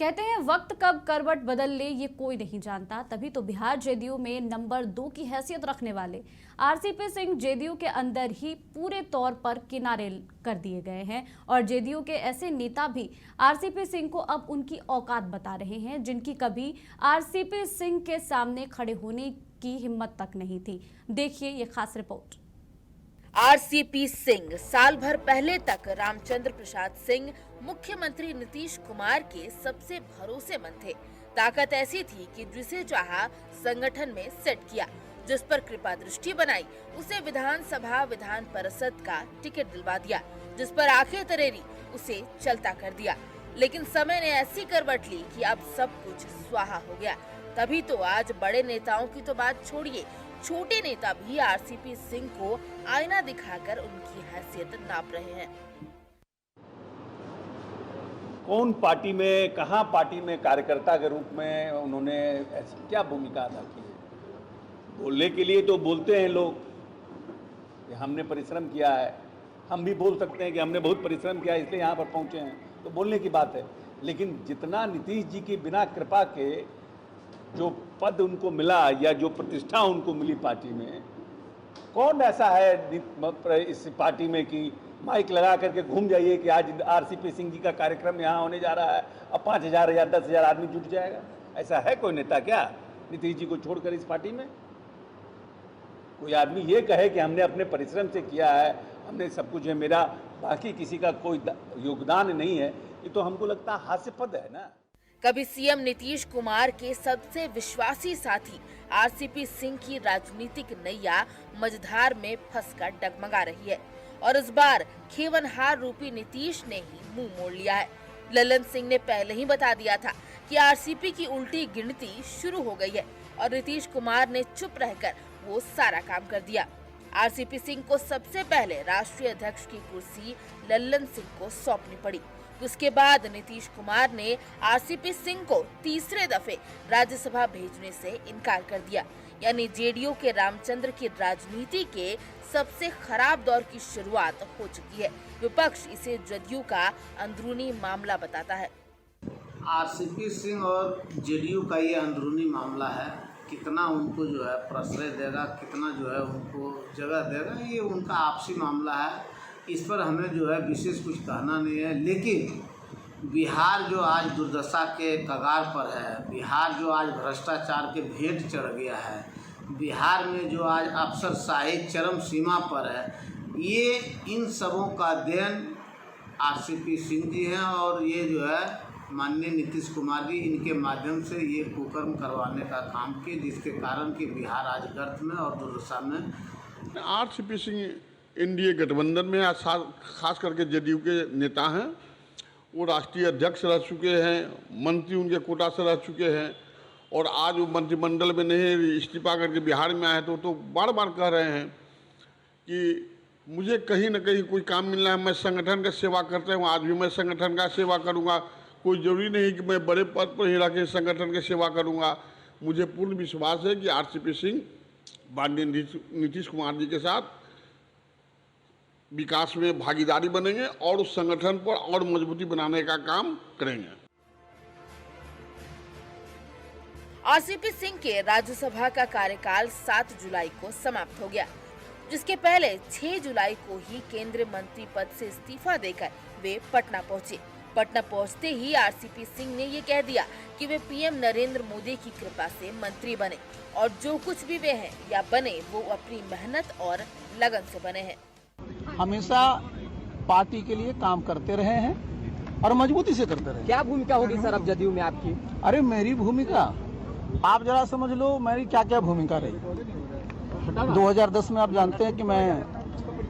कहते हैं वक्त कब करवट बदल ले ये कोई नहीं जानता। तभी तो बिहार जेडीयू में नंबर 2 की हैसियत रखने वाले आरसीपी सिंह जेडीयू के अंदर ही पूरे तौर पर किनारे कर दिए गए हैं और जेडीयू के ऐसे नेता भी आरसीपी सिंह को अब उनकी औकात बता रहे हैं जिनकी कभी आरसीपी सिंह के सामने खड़े होने की हिम्मत तक नहीं थी। देखिए ये खास रिपोर्ट। आरसीपी सिंह साल भर पहले तक रामचंद्र प्रसाद सिंह मुख्यमंत्री नीतीश कुमार के सबसे भरोसेमंद थे। ताकत ऐसी थी कि जिसे चाहा संगठन में सेट किया, जिस पर कृपा दृष्टि बनाई उसे विधानसभा विधान परिषद का टिकट दिलवा दिया, जिस पर आंखें तरेरी उसे चलता कर दिया। लेकिन समय ने ऐसी करवट ली कि अब सब कुछ स्वाहा हो गया। तभी तो आज बड़े नेताओं की तो बात छोड़िए, छोटे नेता भी आरसीपी सिंह को आईना दिखाकर उनकी हैसियत नाप रहे हैं। कौन पार्टी में, कहां पार्टी में कार्यकर्ता के रूप में उन्होंने ऐसी क्या भूमिका अदा की है? बोलने के लिए तो बोलते हैं लोग कि हमने परिश्रम किया है, हम भी बोल सकते हैं कि हमने बहुत परिश्रम किया है इसलिए यहाँ पर पहुँचे हैं, तो बोलने की बात है। लेकिन जितना नीतीश जी की बिना कृपा के जो पद उनको मिला या जो प्रतिष्ठा उनको मिली पार्टी में, कौन ऐसा है इस पार्टी में कि माइक लगा करके घूम जाइए कि आज आरसीपी सिंह जी का कार्यक्रम यहाँ होने जा रहा है अब 5,000 या 10,000 आदमी जुट जाएगा? ऐसा है कोई नेता क्या नीतीश जी को छोड़कर इस पार्टी में? कोई आदमी ये कहे कि हमने अपने परिश्रम से किया है, हमने सब कुछ है, मेरा बाकी किसी का कोई योगदान नहीं है, ये तो हमको लगता है हास्यास्पद है ना। कभी सीएम नीतीश कुमार के सबसे विश्वासी साथी आरसीपी सिंह की राजनीतिक नैया मझधार में फंसकर डगमगा रही है और इस बार खेवनहार रूपी नीतीश ने ही मुंह मोड़ लिया है। ललन सिंह ने पहले ही बता दिया था कि आरसीपी की उल्टी गिनती शुरू हो गई है और नीतीश कुमार ने चुप रहकर वो सारा काम कर दिया। आरसीपी सिंह को सबसे पहले राष्ट्रीय अध्यक्ष की कुर्सी ललन सिंह को सौंपनी पड़ी। उसके बाद नीतीश कुमार ने आरसीपी सिंह को तीसरे दफे राज्यसभा भेजने से इनकार कर दिया। यानी जेडीयू के रामचंद्र की राजनीति के सबसे खराब दौर की शुरुआत हो चुकी है। विपक्ष इसे जदयू का अंदरूनी मामला बताता है। आरसीपी सिंह और जेडीयू का ये अंदरूनी मामला है। कितना उनको जो है प्रश्रय देगा, कितना जो है उनको जगह देगा, ये उनका आपसी मामला है। इस पर हमें जो है विशेष कुछ कहना नहीं है। लेकिन बिहार जो आज दुर्दशा के कगार पर है, बिहार जो आज भ्रष्टाचार के भेंट चढ़ गया है, बिहार में जो आज अफसरशाही चरम सीमा पर है, ये इन सबों का देन आरसीपी सिंह जी हैं और ये जो है माननीय नीतीश कुमार जी इनके माध्यम से ये कुकर्म करवाने का काम किए, जिसके कारण कि बिहार आज गर्त में और दुर्दशा में। आरसीपी सिंह एनडीए गठबंधन में खास करके जेडीयू के नेता हैं। वो राष्ट्रीय अध्यक्ष रह चुके हैं, मंत्री उनके कोटा से रह चुके हैं और आज वो मंत्रिमंडल में नहीं इस्तीफा करके बिहार में आए तो बार बार कह रहे हैं कि मुझे कहीं ना कहीं कोई काम मिलना है, मैं संगठन का सेवा करता हूँ, आज भी मैं संगठन का सेवा करूँगा। कोई ज़रूरी नहीं कि मैं बड़े पद पर ही रह के संगठन की सेवा करूँगा। मुझे पूर्ण विश्वास है कि आरसीपी सिंह माननीय नीतीश कुमार जी के साथ विकास में भागीदारी बनेंगे और उस संगठन पर और मजबूती बनाने का काम करेंगे। आरसीपी सिंह के राज्यसभा का कार्यकाल 7 जुलाई को समाप्त हो गया, जिसके पहले 6 जुलाई को ही केंद्रीय मंत्री पद से इस्तीफा देकर वे पटना पहुंचे। पटना पहुंचते ही आरसीपी सिंह ने ये कह दिया कि वे पीएम नरेंद्र मोदी की कृपा से मंत्री बने और जो कुछ भी वे हैं या बने वो अपनी मेहनत और लगन से बने हैं। हमेशा पार्टी के लिए काम करते रहे हैं और मजबूती से करते रहे। क्या भूमिका होगी सर अब जदयू में आपकी? अरे मेरी भूमिका आप जरा समझ लो, मेरी क्या क्या भूमिका रही। 2010 में आप जानते हैं कि मैं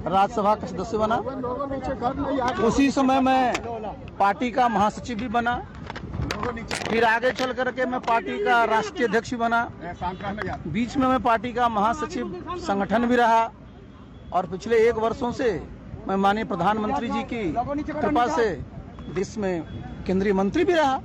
राज्यसभा का सदस्य बना, उसी समय मैं पार्टी का महासचिव भी बना, फिर आगे चल करके मैं पार्टी का राष्ट्रीय अध्यक्ष बना, बीच में मैं पार्टी का महासचिव संगठन भी रहा और पिछले 1 वर्षों से मैं माननीय प्रधानमंत्री जी की कृपा से देश में केंद्रीय मंत्री भी रहा।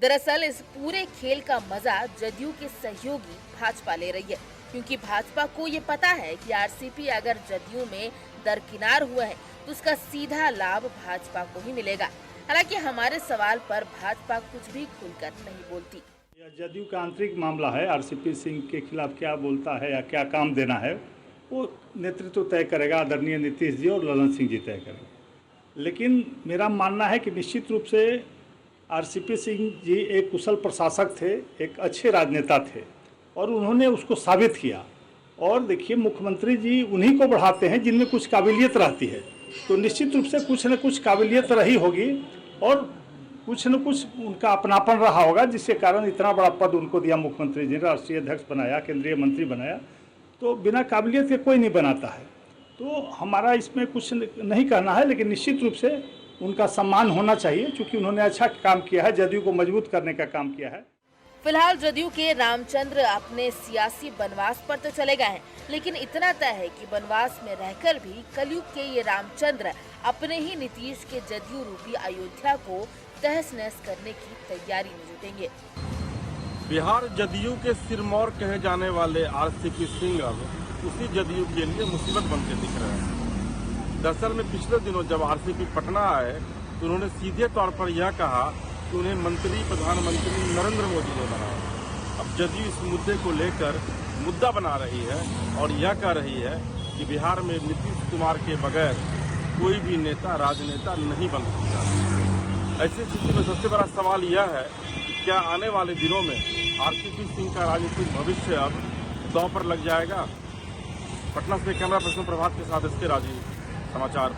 दरअसल इस पूरे खेल का मजा जदयू के सहयोगी भाजपा ले रही है, क्योंकि भाजपा को ये पता है कि आरसीपी अगर जदयू में दरकिनार हुआ है तो उसका सीधा लाभ भाजपा को ही मिलेगा। हालांकि हमारे सवाल पर भाजपा कुछ भी खुलकर नहीं बोलती। यह जदयू का आंतरिक मामला है। आरसीपी सिंह के खिलाफ क्या बोलता है या क्या काम देना है वो नेतृत्व तय करेगा, आदरणीय नीतीश जी और ललन सिंह जी तय करेंगे। लेकिन मेरा मानना है कि निश्चित रूप से आरसीपी सिंह जी एक कुशल प्रशासक थे, एक अच्छे राजनेता थे और उन्होंने उसको साबित किया। और देखिए, मुख्यमंत्री जी उन्हीं को बढ़ाते हैं जिनमें कुछ काबिलियत रहती है, तो निश्चित रूप से कुछ न कुछ काबिलियत रही होगी और कुछ न कुछ उनका अपनापन रहा होगा, जिसके कारण इतना बड़ा पद उनको दिया मुख्यमंत्री जी ने, राष्ट्रीय अध्यक्ष बनाया, केंद्रीय मंत्री बनाया। तो बिना काबिलियत के कोई नहीं बनाता है। तो हमारा इसमें कुछ नहीं कहना है, लेकिन निश्चित रूप से उनका सम्मान होना चाहिए, क्योंकि उन्होंने अच्छा काम किया है, जदयू को मजबूत करने का काम किया है। फिलहाल जदयू के रामचंद्र अपने सियासी बनवास पर तो चले गए हैं, लेकिन इतना तय है कि बनवास में रहकर भी कलयुग के ये रामचंद्र अपने ही नीतीश के जदयू रूपी अयोध्या को तहस नहस करने की तैयारी में जुटेंगे। बिहार जदयू के सिरमौर कहे जाने वाले आरसीपी सिंह अब उसी जदयू के लिए मुसीबत बनते दिख रहे हैं। दरअसल में पिछले दिनों जब आरसीपी पटना आए तो उन्होंने सीधे तौर पर यह कहा कि उन्हें मंत्री प्रधानमंत्री नरेंद्र मोदी ने बनाया। अब जदयू इस मुद्दे को लेकर मुद्दा बना रही है और यह कह रही है कि बिहार में नीतीश कुमार के बगैर कोई भी नेता राजनेता नहीं बन सकता। ऐसी स्थिति में सबसे बड़ा सवाल यह है कि क्या आने वाले दिनों में आरसीपी सिंह का राजनीतिक भविष्य अब दांव पर लग जाएगा। पटना से कैमरा पर्सन प्रभात के साथ इसके राजीव, समाचार।